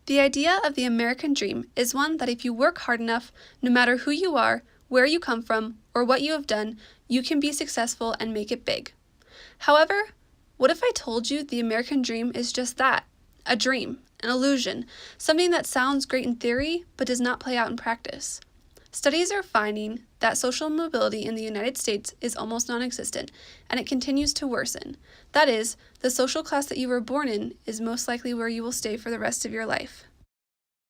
The idea of the American dream is one that if you work hard enough, no matter who you are, where you come from, or what you have done, you can be successful and make it big. However, what if I told you the American dream is just that, a dream, an illusion, something that sounds great in theory but does not play out in practice? Studies are finding that social mobility in the United States is almost non-existent, and it continues to worsen. That is, the social class that you were born in is most likely where you will stay for the rest of your life.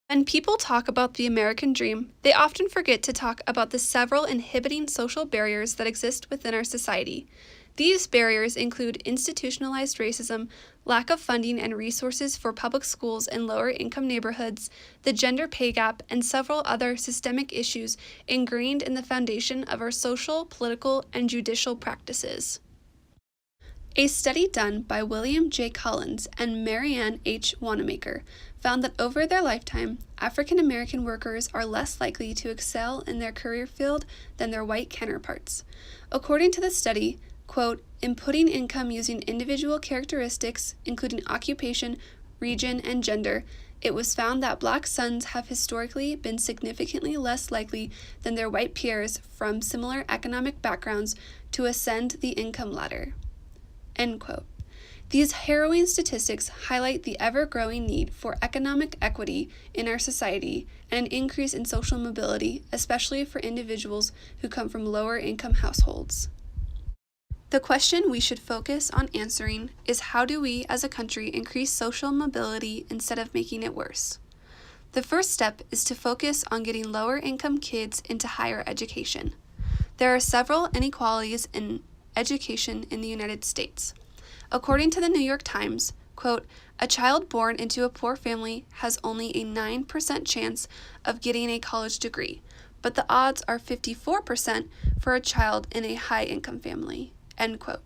When people talk about the American dream, they often forget to talk about the several inhibiting social barriers that exist within our society. These barriers include institutionalized racism, lack of funding and resources for public schools in lower-income neighborhoods, the gender pay gap, and several other systemic issues ingrained in the foundation of our social, political, and judicial practices. A study done by William J. Collins and Marianne H. Wanamaker found that over their lifetime, African American workers are less likely to excel in their career field than their white counterparts. According to the study, quote, inputting income using individual characteristics, including occupation, region, and gender, it was found that Black sons have historically been significantly less likely than their white peers from similar economic backgrounds to ascend the income ladder. End quote. These harrowing statistics highlight the ever-growing need for economic equity in our society and an increase in social mobility, especially for individuals who come from lower-income households. The question we should focus on answering is how do we as a country increase social mobility instead of making it worse? The first step is to focus on getting lower-income kids into higher education. There are several inequalities in education in the United States. According to the New York Times, quote, a child born into a poor family has only a 9% chance of getting a college degree, but the odds are 54% for a child in a high-income family, end quote.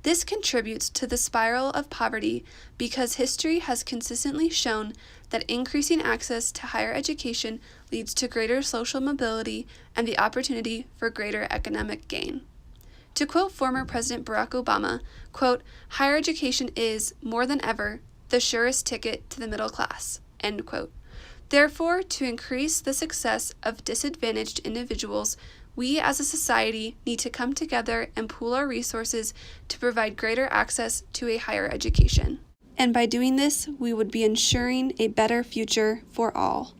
This contributes to the spiral of poverty because history has consistently shown that increasing access to higher education leads to greater social mobility and the opportunity for greater economic gain. To quote former President Barack Obama, quote, higher education is, more than ever, the surest ticket to the middle class, end quote. Therefore, to increase the success of disadvantaged individuals, we as a society need to come together and pool our resources to provide greater access to a higher education. And by doing this, we would be ensuring a better future for all.